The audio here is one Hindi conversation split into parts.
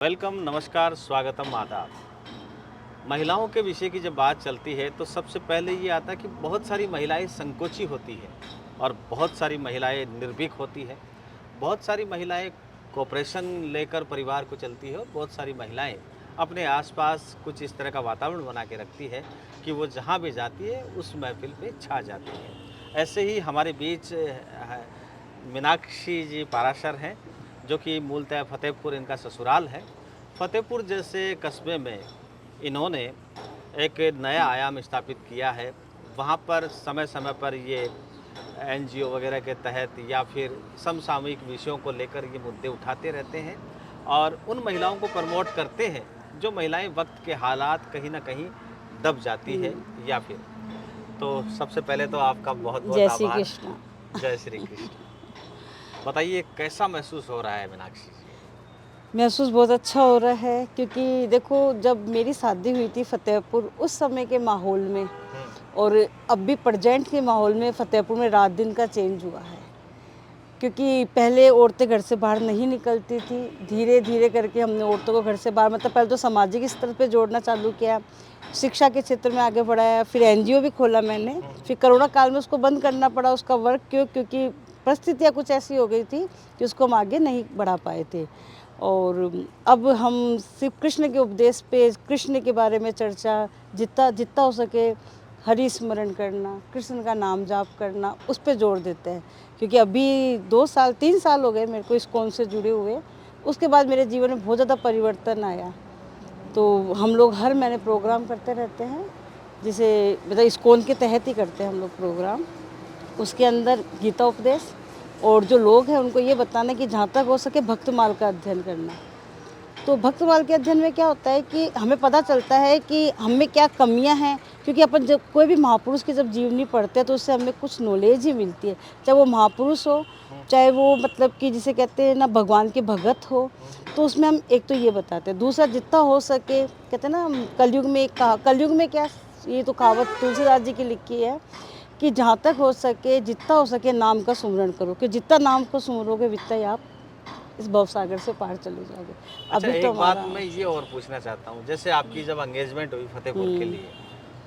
वेलकम, नमस्कार, स्वागतम, आदाब। महिलाओं के विषय की जब बात चलती है तो सबसे पहले ये आता है कि बहुत सारी महिलाएं संकोची होती हैं और बहुत सारी महिलाएं निर्भीक होती हैं। बहुत सारी महिलाएं कोऑपरेशन लेकर परिवार को चलती है और बहुत सारी महिलाएं अपने आसपास कुछ इस तरह का वातावरण बना के रखती है कि वो जहाँ भी जाती है उस महफिल पे छा जाती है। ऐसे ही हमारे बीच मीनाक्षी जी पाराशर हैं, जो कि मूलतः फ़तेहपुर इनका ससुराल है। फ़तेहपुर जैसे कस्बे में इन्होंने एक नया आयाम स्थापित किया है। वहाँ पर समय-समय पर ये एनजीओ वगैरह के तहत या फिर समसामयिक विषयों को लेकर ये मुद्दे उठाते रहते हैं और उन महिलाओं को प्रमोट करते हैं, जो महिलाएं वक्त के हालात कहीं न कहीं दब जाती है या फिर। तो सबसे पहले तो आपका बहुत-बहुत जय श्री आभार। कृष्ण। जय श्री कृष्ण। बताइए कैसा महसूस हो रहा है मीनाक्षी जी? महसूस बहुत अच्छा हो रहा है क्योंकि देखो जब मेरी शादी हुई थी फतेहपुर उस समय के माहौल में हुँ, और अब भी प्रेजेंट के माहौल में फतेहपुर में रात दिन का चेंज हुआ है। क्योंकि पहले औरतें घर से बाहर नहीं निकलती थी, धीरे धीरे करके हमने औरतों को घर से बाहर मतलब पहले तो सामाजिक स्तर पे जोड़ना चालू किया, शिक्षा के क्षेत्र में आगे बढ़ाया, फिर एनजीओ भी खोला मैंने, फिर कोरोना काल में उसको बंद करना पड़ा उसका वर्क क्योंकि परिस्थितियाँ कुछ ऐसी हो गई थी कि उसको हम आगे नहीं बढ़ा पाए थे। और अब हम सिर्फ कृष्ण के उपदेश पे कृष्ण के बारे में चर्चा जितना जितना हो सके हरि स्मरण करना, कृष्ण का नाम जाप करना, उस पे जोर देते हैं। क्योंकि अभी 2 साल 3 साल हो गए मेरे को इस्कॉन से जुड़े हुए। उसके बाद मेरे जीवन में बहुत ज़्यादा परिवर्तन आया। तो हम लोग हर महीने प्रोग्राम करते रहते हैं, जिसे मतलब इस्कॉन के तहत ही करते हैं हम लोग प्रोग्राम। उसके अंदर गीता उपदेश और जो लोग हैं उनको ये बताना कि जहाँ तक हो सके भक्तमाल का अध्ययन करना। तो भक्तमाल के अध्ययन में क्या होता है कि हमें पता चलता है कि हम में क्या कमियां हैं, क्योंकि अपन जब कोई भी महापुरुष की जब जीवनी पढ़ते हैं तो उससे हमें कुछ नॉलेज ही मिलती है, चाहे वो महापुरुष हो, चाहे वो मतलब कि जिसे कहते हैं ना भगवान के भगत हो। तो उसमें हम एक तो ये बताते हैं, दूसरा जितना हो सके कहते हैं ना कलयुग में कलयुग में क्या, ये तो कहावत तुलसीदास जी की लिखी है कि जहाँ तक हो सके जितना हो सके नाम का सुमरण करो, कि जितना नाम को सुमरोगे उतना ही आप इस भवसागर से पार चले जाओगे। अच्छा, अभी तो एक बात हमारा मैं ये और पूछना चाहता हूँ, जैसे आपकी जब एंगेजमेंट हुई फ़तेहपुर के लिए,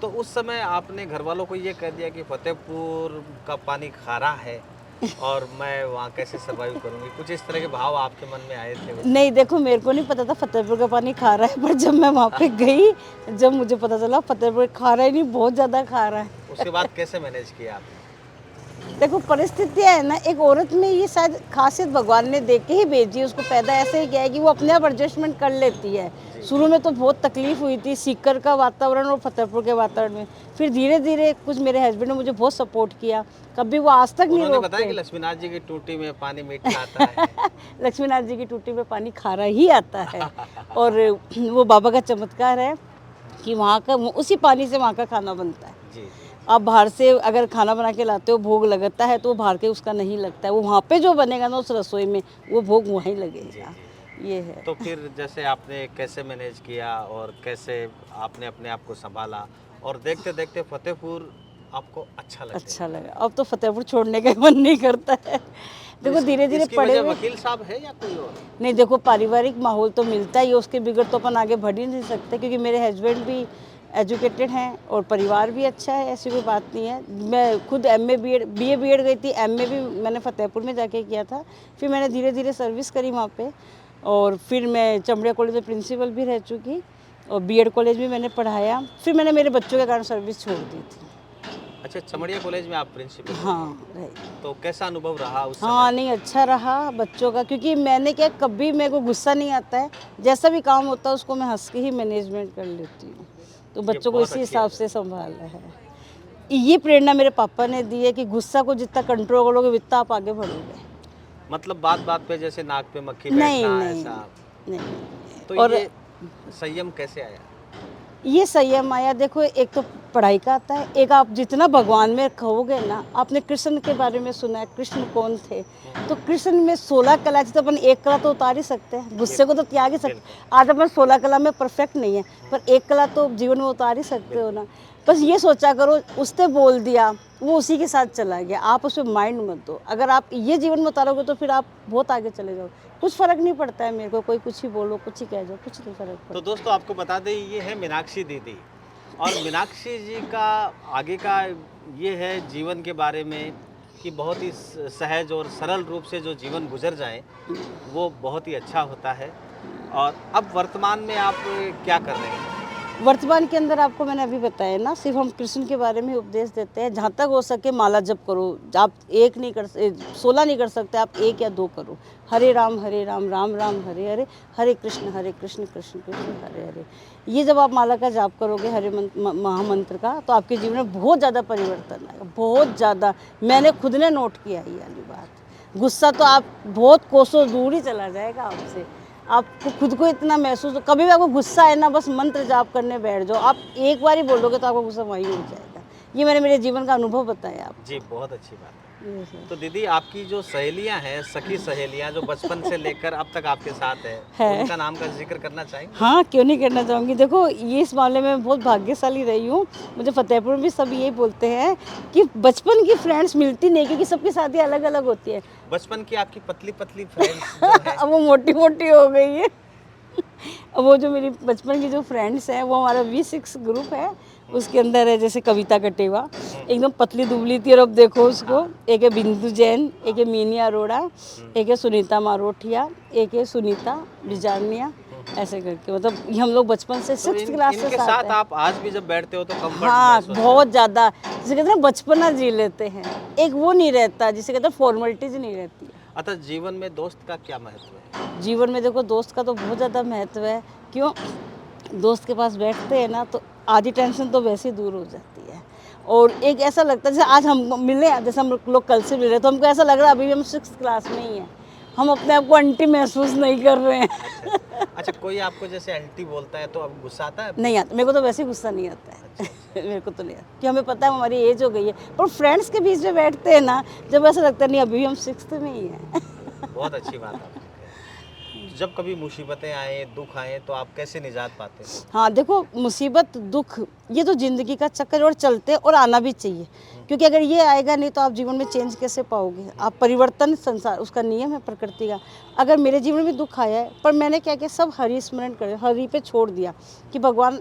तो उस समय आपने घरवालों को ये कह दिया कि फ़तेहपुर का पानी खारा है और मैं वहाँ कैसे सर्वाइव करूँगी? कुछ इस तरह के भाव आपके मन में आए थे उस नहीं, समय? देखो मेरे को नहीं पता था फतेहपुर का पानी खारा है, पर जब मैं वहाँ पे गई, जब मुझे पता चला फतेहपुर खारा ही नहीं बहुत ज़्यादा खारा है। उसके बाद कैसे मैनेज किया आपने? देखो परिस्थितियाँ है ना, एक औरत में ये शायद खासियत भगवान ने दे के ही भेजी है, उसको पैदा ऐसे ही किया है कि वो अपने आप एडजस्टमेंट कर लेती है। जी। शुरू में तो बहुत तकलीफ हुई थी सीकर का वातावरण और फतेहपुर के वातावरण में, फिर धीरे धीरे कुछ मेरे हस्बैंड ने मुझे बहुत सपोर्ट किया, कभी वो आज तक नहीं उन्होंने बताया रोकते। कि लक्ष्मीनाथ जी की टूटी में पानी मीठा आता है। लक्ष्मीनाथ जी की टूटी में पानी खारा ही आता है। और वो बाबा का चमत्कार है कि वहाँ का उसी पानी से वहाँ का खाना बनता है। जी, जी। आप बाहर से अगर खाना बना के लाते हो, भोग लगता है तो वो बाहर के उसका नहीं लगता है, वो वहाँ पे जो बनेगा ना उस रसोई में वो भोग वहीं जी, लगेगा। जी। ये है। तो फिर जैसे आपने कैसे मैनेज किया और कैसे आपने अपने आप को सँभाला और देखते-देखते फ़तेहपुर आपको अच्छा लगने अच्छा लगा? लगा, अब तो फतेहपुर छोड़ने का मन नहीं करता है। तो देखो धीरे धीरे इसकी पढ़े वजह हुए, वकील साहब है या कोई और? नहीं देखो पारिवारिक माहौल तो मिलता ही है, उसके बिगड़ तो अपन आगे बढ़ ही नहीं सकते, क्योंकि मेरे हस्बैंड भी एजुकेटेड हैं और परिवार भी अच्छा है, ऐसी कोई बात नहीं है। मैं खुद एमए बीएड बीए बीएड गई थी, एमए भी मैंने फतेहपुर में जाके किया था। फिर मैंने धीरे धीरे सर्विस करी वहाँ पे और फिर मैं चमड़िया कॉलेज में प्रिंसिपल भी रह चुकी और बीएड कॉलेज भी मैंने पढ़ाया। फिर मैंने मेरे बच्चों के कारण सर्विस छोड़ दी थी। अच्छा, चमड़िया कॉलेज में आप प्रिंसिपल रही हाँ हैं। राइट। तो कैसा अनुभव रहा उस समय? हाँ, नहीं अच्छा रहा बच्चों का, क्योंकि मैंने क्या कभी मेरे को गुस्सा नहीं आता है, जैसा भी काम होता है उसको मैं हँस के ही मैनेजमेंट कर लेती हूँ। तो ये बच्चों को बहुत इसी अच्छी हिसाब आदत से है। सँभाला है। ये प्रेरणा मेरे पापा ने दी है कि गुस्सा को जितना कंट्रोल करोगे उतना आप आगे बढ़ोगे। मतलब बात-बात पे जैसे नाक पे मक्खी नहीं, बैठना नहीं, ऐसा। नहीं। तो और ये संयम कैसे आया? ये संयम आया, देखो एक तो पढ़ाई का आता है, एक आप जितना भगवान में कहोगे ना, आपने कृष्ण के बारे में सुना है, कृष्ण कौन थे? तो कृष्ण में 16 कला, जैसे अपन एक कला तो उतार ही सकते हैं, गुस्से को तो बिल्कुल, त्याग ही सकते। बिल्कुल, आज अपन 16 कला में परफेक्ट नहीं है, पर एक कला तो जीवन में उतार ही सकते हो बिल्कुल। ना। बस ये सोचा करो, उसने बोल दिया, वो उसी के साथ चला गया, आप उस पे माइंड मत दो। अगर आप ये जीवन में उतारोगे तो फिर आप बहुत आगे चले जाओगे। कुछ फ़र्क नहीं पड़ता है मेरे को, कोई कुछ ही बोलो, कुछ ही कह दो, कुछ नहीं फ़र्क तो पड़ता। दोस्तों आपको बता दें ये है मीनाक्षी दीदी और मीनाक्षी जी का आगे का ये है जीवन के बारे में कि बहुत ही सहज और सरल रूप से जो जीवन गुजर जाए वो बहुत ही अच्छा होता है। और अब वर्तमान में आप क्या कर रहे हैं? वर्तमान के अंदर आपको मैंने अभी बताया ना, सिर्फ हम कृष्ण के बारे में उपदेश देते हैं। जहाँ तक हो सके माला जप करो। आप 16 नहीं कर सकते, आप 1 या 2 करो। हरे राम राम राम हरे हरे, हरे कृष्ण कृष्ण कृष्ण हरे हरे। ये जब आप माला का जाप करोगे हरे महामंत्र का, तो आपके जीवन में बहुत ज़्यादा परिवर्तन आएगा, बहुत ज़्यादा। मैंने खुद ने नोट किया है ये वाली बात। गुस्सा तो आप बहुत कोसों दूर ही चला जाएगा आपसे। आपको खुद को इतना महसूस, कभी भी आपको गुस्सा है ना, बस मंत्र जाप करने बैठ जाओ। आप एक बार ही बोलोगे तो आपका गुस्सा वहीं उठ जाएगा। ये मैंने मेरे जीवन का अनुभव बताया आपको। जी, बहुत अच्छी बात है। ये है। तो दीदी आपकी जो सहेलियां हैं, सखी सहेलियां जो बचपन से लेकर अब तक आपके साथ है। है, उनका नाम का जिक्र करना चाहेंगे? हाँ, क्यों नहीं करना चाहूँगी। देखो, ये इस मामले में मैं बहुत भाग्यशाली रही हूँ। मुझे फ़तेहपुर में भी सब यही बोलते हैं कि बचपन की फ्रेंड्स मिलती नहीं, क्योंकि सबकी शादी अलग-अलग होती है। बचपन की आपकी पतली-पतली फ्रेंड्स जो है अब वो मोटी-मोटी हो गई है। अब वो जो मेरी बचपन की जो फ्रेंड्स हैं, वो हमारा V6 ग्रुप है। उसके अंदर है जैसे कविता कटेवा, एकदम पतली दुबली थी, और अब देखो उसको। एक है बिंदु जैन, एक है मीनी अरोड़ा, एक है सुनीता मारोठिया, एक है सुनीता बिजारनिया, ऐसे करके। मतलब ये हम लोग बचपन से तो 6th क्लास से इनके साथ साथ हैं। आप आज भी जब बैठते हो तो कंफर्ट हाँ, महसूस होता बहुत ज़्यादा। जिसे कहते हैं ना, बचपना जी लेते हैं। एक वो नहीं रहता जिसे कहते हैं फॉर्मेलिटीज़ नहीं रहती है। है। अतः जीवन में दोस्त का क्या महत्व है? जीवन में देखो, दोस्त का तो बहुत ज़्यादा महत्व है। क्यों? दोस्त के पास बैठते हैं ना, तो आधी टेंशन तो वैसे ही दूर हो जाती है। और एक ऐसा लगता है जैसे आज हम मिले, जैसे हम लोग कल से मिले, तो हमको ऐसा लग रहा है अभी भी हम 6th क्लास में ही हैं। हम अपने आप को आंटी महसूस नहीं कर रहे हैं। अच्छा, अच्छा कोई आपको जैसे आंटी बोलता है तो अब गुस्सा आता है? नहीं आता, मेरे को तो वैसे ही गुस्सा नहीं आता है। मेरे को तो नहीं आता, कि हमें पता है हमारी एज हो गई है। पर फ्रेंड्स के बीच में बैठते हैं ना, जब ऐसा लगता है नहीं अभी भी हम 6th में ही हैं। बहुत अच्छी बात आपने कही। जब कभी मुसीबतें आए, दुख आए तो आप कैसे निजात पाते हैं? हाँ, देखो, मुसीबत, दुख, ये तो ज़िंदगी का चक्कर और चलते और आना भी चाहिए। क्योंकि अगर ये आएगा नहीं तो आप जीवन में चेंज कैसे पाओगे? आप परिवर्तन, संसार उसका नियम है प्रकृति का। अगर मेरे जीवन में दुख आया है, पर मैंने क्या किया, सब हरि स्मरण कर, हरि पे छोड़ दिया कि भगवान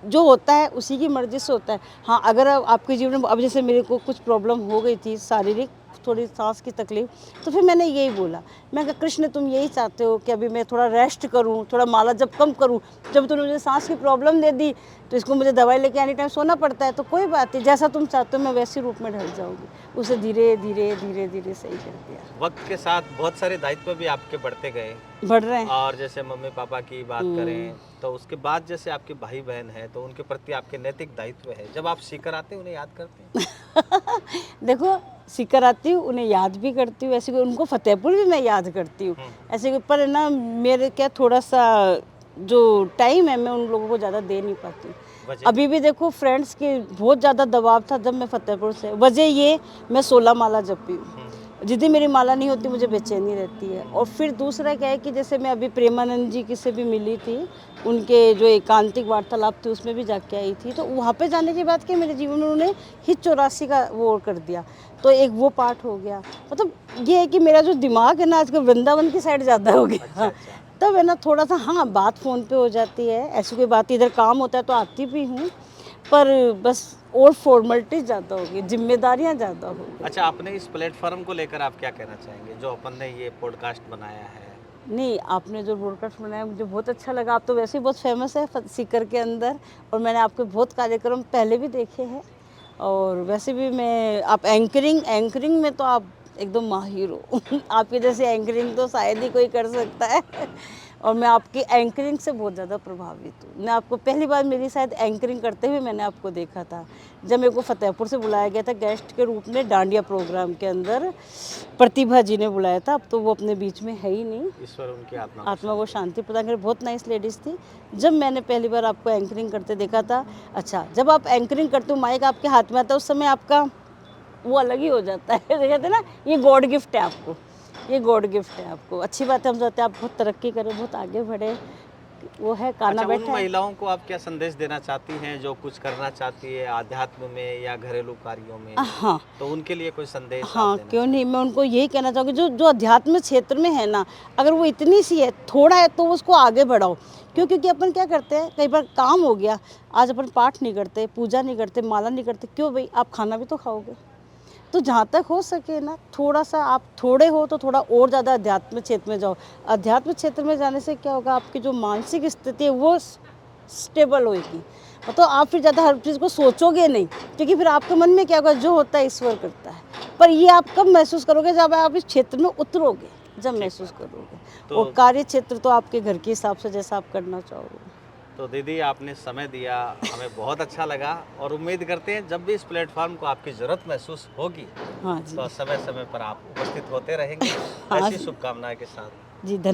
जो होता है उसी की मर्ज़ी से होता है। हाँ, अगर आपके जीवन में अब जैसे मेरे को कुछ प्रॉब्लम हो गई थी शारीरिक, थोड़ी सांस की तकलीफ, तो फिर मैंने यही बोला, मैं कहा कृष्ण तुम यही चाहते हो कि अभी मैं थोड़ा रेस्ट करूं, थोड़ा माला जब कम करूं। जब तूने मुझे सांस की प्रॉब्लम दे दी तो इसको मुझे दवाई लेके एनी टाइम सोना पड़ता है, तो कोई बात नहीं, जैसा तुम चाहते हो मैं वैसे रूप में ढल जाऊंगी। उसे धीरे धीरे धीरे धीरे सही कर दिया। वक्त के साथ बहुत सारे दायित्व भी आपके बढ़ते गए बढ़ रहे हैं। और जैसे मम्मी पापा की बात करें तो उसके बाद जैसे आपके भाई बहन हैं तो उनके प्रति आपके नैतिक दायित्व है। जब आप सीकर आते हैं उन्हें याद करते हैं? देखो, सीकर आती हूँ, उन्हें याद भी करती हूँ, ऐसे कोई उनको फतेहपुर भी मैं याद करती हूँ। ऐसे कोई, पर ना मेरे क्या थोड़ा सा जो टाइम है मैं उन लोगों को ज़्यादा दे नहीं पाती हूँ। वजह? अभी भी देखो, फ्रेंड्स के बहुत ज़्यादा दबाव था जब मैं फतेहपुर से। वजह ये, मैं 16 माला जपी हूँ। जिस दिन मेरी माला नहीं होती मुझे बेचैनी रहती है। और फिर दूसरा क्या है कि जैसे मैं अभी प्रेमानंद जी की से भी मिली थी, उनके जो एकांतिक वार्तालाप थे उसमें भी जाके आई थी, तो वहाँ पे जाने के बाद क्या मेरे जीवन में उन्होंने हित 84 का वो कर दिया, तो एक वो पार्ट हो गया। मतलब ये है कि मेरा जो दिमाग है ना आजकल वृंदावन की साइड ज़्यादा हो गया। अच्छा, अच्छा। तब है ना थोड़ा सा, हाँ, बात फ़ोन पे हो जाती है, ऐसी कोई बात, इधर काम होता है तो आती भी हूँ, पर बस और फॉर्मेलिटीज़ ज़्यादा हो गई, जिम्मेदारियाँ ज़्यादा हो गई। अच्छा, आपने इस प्लेटफॉर्म को लेकर आप क्या कहना चाहेंगे जो अपन ने ये पॉडकास्ट बनाया है? नहीं, आपने जो ब्रॉडकास्ट बनाया मुझे बहुत अच्छा लगा। आप तो वैसे ही बहुत फेमस है सीकर के अंदर, और मैंने आपके बहुत कार्यक्रम पहले भी देखे हैं। और वैसे भी मैं, आप एंकरिंग में तो आप एकदम माहिर हो। आपके जैसे एंकरिंग तो शायद ही कोई कर सकता है। और मैं आपकी एंकरिंग से बहुत ज़्यादा प्रभावित हूँ। मैं आपको पहली बार मेरी शायद एंकरिंग करते हुए मैंने आपको देखा था, जब मेरे को फतेहपुर से बुलाया गया था गेस्ट के रूप में डांडिया प्रोग्राम के अंदर। प्रतिभा जी ने बुलाया था, अब तो वो अपने बीच में है ही नहीं। ईश्वर उनकी आत्मा को शांति प्रदान करे, बहुत नाइस लेडीज़ थी। जब मैंने पहली बार आपको एंकरिंग करते देखा था, अच्छा, जब आप एंकरिंग करते हो माइक आपके हाथ में आता है, उस समय आपका वो अलग ही हो जाता है। कहते हैं ना, ये गॉड गिफ्ट है आपको, ये गॉड गिफ्ट है आपको। अच्छी बात है, हम चाहते हैं आप बहुत तरक्की करें, बहुत आगे बढ़े, वो है कान्हा अच्छा, उन बैठा है। महिलाओं को आप क्या संदेश देना चाहती हैं जो कुछ करना चाहती है आध्यात्म में या घरेलू कार्यों में? हाँ तो उनके लिए कोई संदेश आप हाँ, देना क्यों चाहें? नहीं, मैं उनको यही कहना चाहूँगी जो जो अध्यात्म क्षेत्र में है ना, अगर वो इतनी सी है, थोड़ा है तो उसको आगे बढ़ाओ। क्यों? क्योंकि अपन क्या करते हैं, कई बार काम हो गया, आज अपन पाठ नहीं करते, पूजा नहीं करते, माला नहीं करते, क्यों भाई? आप खाना भी तो खाओगे। तो जहाँ तक हो सके ना, थोड़ा-सा आप थोड़े हो तो थोड़ा और ज़्यादा अध्यात्म क्षेत्र में जाओ। अध्यात्म क्षेत्र में जाने से क्या होगा, आपकी जो मानसिक स्थिति है वो स्टेबल होएगी। तो आप फिर ज़्यादा हर चीज़ को सोचोगे नहीं, क्योंकि फिर आपके मन में क्या होगा, जो होता है ईश्वर करता है। पर ये आप कब महसूस करोगे, जब आप इस क्षेत्र में उतरोगे, जब महसूस करोगे। तो और कार्य क्षेत्र तो आपके घर के हिसाब से जैसा आप करना चाहोगे। तो दीदी, आपने समय दिया, हमें बहुत अच्छा लगा और उम्मीद करते हैं जब भी इस प्लेटफॉर्म को आपकी ज़रूरत महसूस होगी हाँ जी। तो समय-समय पर आप उपस्थित होते रहेंगे। हाँ ऐसी जी। शुभकामनाएं के साथ। जी, धन्य